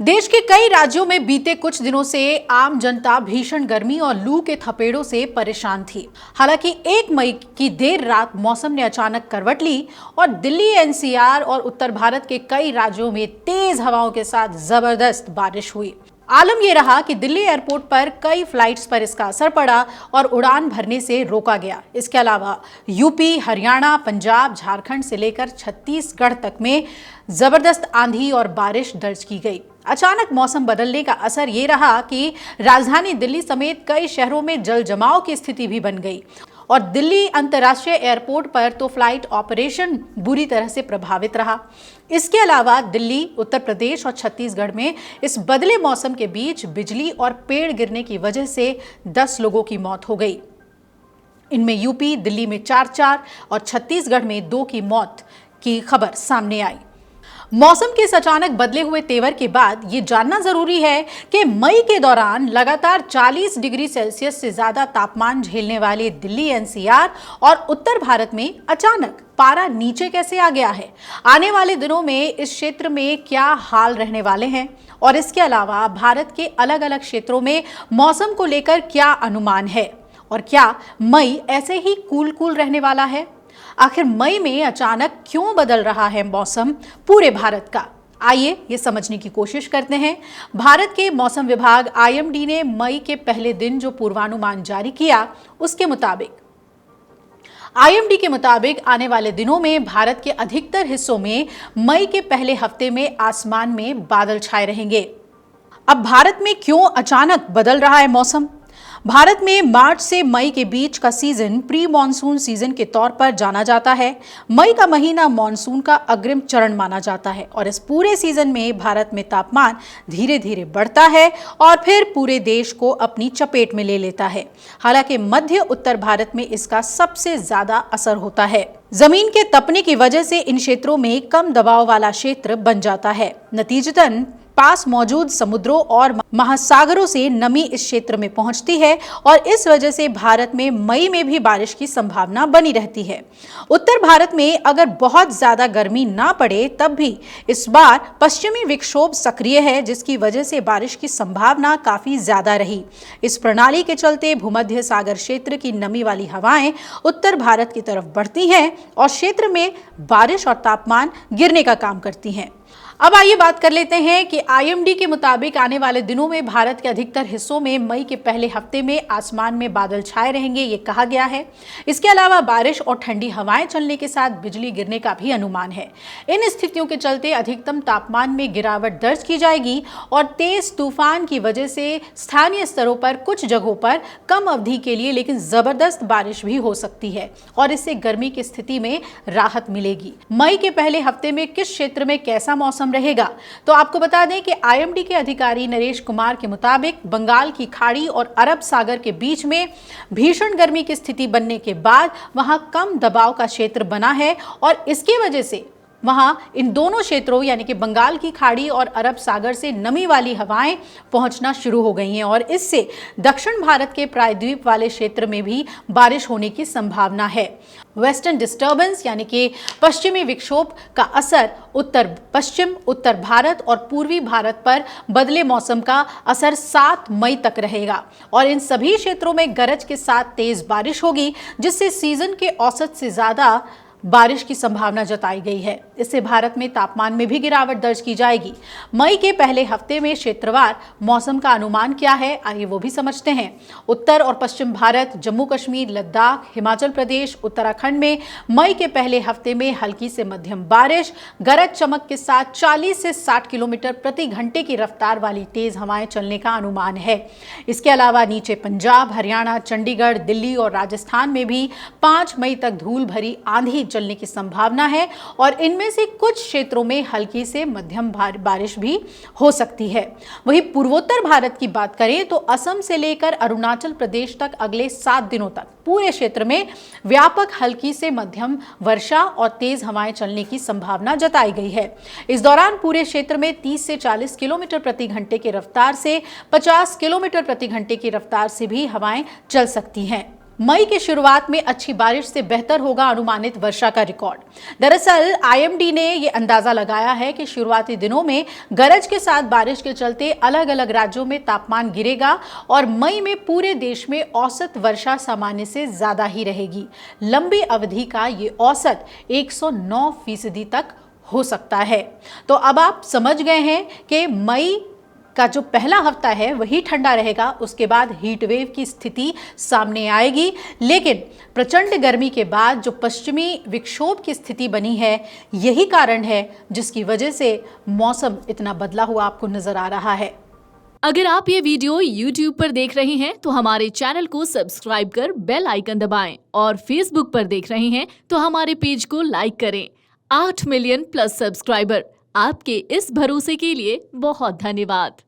देश के कई राज्यों में बीते कुछ दिनों से आम जनता भीषण गर्मी और लू के थपेड़ों से परेशान थी। हालांकि 1 मई की देर रात मौसम ने अचानक करवट ली और दिल्ली, एनसीआर और उत्तर भारत के कई राज्यों में तेज हवाओं के साथ जबरदस्त बारिश हुई। आलम यह रहा कि दिल्ली एयरपोर्ट पर कई फ्लाइट्स पर इसका असर पड़ा और उड़ान भरने से रोका गया। इसके अलावा यूपी, हरियाणा, पंजाब, झारखंड से लेकर छत्तीसगढ़ तक में जबरदस्त आंधी और बारिश दर्ज की गई। अचानक मौसम बदलने का असर ये रहा कि राजधानी दिल्ली समेत कई शहरों में जल जमाव की स्थिति भी बन गई और दिल्ली अंतर्राष्ट्रीय एयरपोर्ट पर तो फ्लाइट ऑपरेशन बुरी तरह से प्रभावित रहा। इसके अलावा दिल्ली, उत्तर प्रदेश और छत्तीसगढ़ में इस बदले मौसम के बीच बिजली और पेड़ गिरने की वजह से 10 लोगों की मौत हो गई। इनमें यूपी, दिल्ली में 4-4 और छत्तीसगढ़ में 2 की मौत की खबर सामने आई। मौसम के इस अचानक बदले हुए तेवर के बाद ये जानना जरूरी है कि मई के दौरान लगातार 40 डिग्री सेल्सियस से ज्यादा तापमान झेलने वाले दिल्ली, एनसीआर और उत्तर भारत में अचानक पारा नीचे कैसे आ गया है। आने वाले दिनों में इस क्षेत्र में क्या हाल रहने वाले हैं और इसके अलावा भारत के अलग अलग क्षेत्रों में मौसम को लेकर क्या अनुमान है और क्या मई ऐसे ही कूल रहने वाला है। आखिर मई में अचानक क्यों बदल रहा है मौसम पूरे भारत का, आइए ये समझने की कोशिश करते हैं। भारत के मौसम विभाग आईएमडी ने मई के पहले दिन जो पूर्वानुमान जारी किया उसके मुताबिक आईएमडी के मुताबिक आने वाले दिनों में भारत के अधिकतर हिस्सों में मई के पहले हफ्ते में आसमान में बादल छाए रहेंगे। अब भारत में क्यों अचानक बदल रहा है मौसम। भारत में मार्च से मई के बीच का सीजन प्री मॉनसून सीजन के तौर पर जाना जाता है। मई का महीना मॉनसून का अग्रिम चरण माना जाता है और इस पूरे सीजन में भारत में तापमान धीरे धीरे बढ़ता है और फिर पूरे देश को अपनी चपेट में ले लेता है। हालांकि मध्य उत्तर भारत में इसका सबसे ज्यादा असर होता है। जमीन के तपने की वजह से इन क्षेत्रों में कम दबाव वाला क्षेत्र बन जाता है। नतीजतन पास मौजूद समुद्रों और महासागरों से नमी इस क्षेत्र में पहुंचती है और इस वजह से भारत में मई में भी बारिश की संभावना बनी रहती है। उत्तर भारत में अगर बहुत ज्यादा गर्मी ना पड़े तब भी इस बार पश्चिमी विक्षोभ सक्रिय है, जिसकी वजह से बारिश की संभावना काफी ज्यादा रही। इस प्रणाली के चलते भूमध्य सागर क्षेत्र की नमी वाली हवाएं उत्तर भारत की तरफ बढ़ती हैं और क्षेत्र में बारिश और तापमान गिरने का काम करती हैं। अब आइए बात कर लेते हैं कि आईएमडी के मुताबिक आने वाले दिनों में भारत के अधिकतर हिस्सों में मई के पहले हफ्ते में आसमान में बादल छाए रहेंगे, ये कहा गया है। इसके अलावा बारिश और ठंडी हवाएं चलने के साथ बिजली गिरने का भी अनुमान है। इन स्थितियों के चलते अधिकतम तापमान में गिरावट दर्ज की जाएगी और तेज तूफान की वजह से स्थानीय स्तरों पर कुछ जगहों पर कम अवधि के लिए लेकिन जबरदस्त बारिश भी हो सकती है और इससे गर्मी की स्थिति में राहत मिलेगी। मई के पहले हफ्ते में किस क्षेत्र में कैसा मौसम रहेगा, तो आपको बता दें कि आईएमडी के अधिकारी नरेश कुमार के मुताबिक बंगाल की खाड़ी और अरब सागर के बीच में भीषण गर्मी की स्थिति बनने के बाद वहां कम दबाव का क्षेत्र बना है और इसकी वजह से वहां इन दोनों क्षेत्रों यानी कि बंगाल की खाड़ी और अरब सागर से नमी वाली हवाएं पहुंचना शुरू हो गई हैं और इससे दक्षिण भारत के प्रायद्वीप वाले क्षेत्र में भी बारिश होने की संभावना है। वेस्टर्न डिस्टर्बेंस यानी कि पश्चिमी विक्षोभ का असर उत्तर पश्चिम, उत्तर भारत और पूर्वी भारत पर बदले मौसम का असर 7 मई तक रहेगा और इन सभी क्षेत्रों में गरज के साथ तेज बारिश होगी, जिससे सीजन के औसत से ज्यादा बारिश की संभावना जताई गई है। इससे भारत में तापमान में भी गिरावट दर्ज की जाएगी। मई के पहले हफ्ते में क्षेत्रवार मौसम का अनुमान क्या है, आइए वो भी समझते हैं। उत्तर और पश्चिम भारत, जम्मू कश्मीर, लद्दाख, हिमाचल प्रदेश, उत्तराखंड में मई के पहले हफ्ते में हल्की से मध्यम बारिश, गरज चमक के साथ 40 से 60 किलोमीटर प्रति घंटे की रफ्तार वाली तेज हवाएं चलने का अनुमान है। इसके अलावा नीचे पंजाब, हरियाणा, चंडीगढ़, दिल्ली और राजस्थान में भी 5 मई तक धूल भरी आंधी चलने की संभावना है और इनमें से कुछ क्षेत्रों में हल्की से मध्यम बारिश भी हो सकती है। वहीं पूर्वोत्तर भारत की बात करें तो असम से लेकर अरुणाचल प्रदेश तक अगले 7 दिनों तक पूरे क्षेत्र में व्यापक हल्की से मध्यम वर्षा और तेज हवाएं चलने की संभावना जताई गई है। इस दौरान पूरे क्षेत्र में 30 से 40 किलोमीटर प्रति घंटे की रफ्तार से 50 किलोमीटर प्रति घंटे की रफ्तार से भी हवाएं चल सकती हैं। मई की शुरुआत में अच्छी बारिश से बेहतर होगा अनुमानित वर्षा का रिकॉर्ड। दरअसल आईएमडी ने यह अंदाजा लगाया है कि शुरुआती दिनों में गरज के साथ बारिश के चलते अलग अलग राज्यों में तापमान गिरेगा और मई में पूरे देश में औसत वर्षा सामान्य से ज्यादा ही रहेगी। लंबी अवधि का ये औसत 109% तक हो सकता है। तो अब आप समझ गए हैं कि मई का जो पहला हफ्ता है वही ठंडा रहेगा, उसके बाद हीट वेव की स्थिति सामने आएगी। लेकिन प्रचंड गर्मी के बाद जो पश्चिमी विक्षोभ की स्थिति बनी है, यही कारण है जिसकी वजह से मौसम इतना बदला हुआ आपको नजर आ रहा है। अगर आप ये वीडियो YouTube पर देख रहे हैं तो हमारे चैनल को सब्सक्राइब कर बेल आइकन दबाएं और Facebook पर देख रहे हैं तो हमारे पेज को लाइक करें। 8 मिलियन प्लस सब्सक्राइबर, आपके इस भरोसे के लिए बहुत धन्यवाद।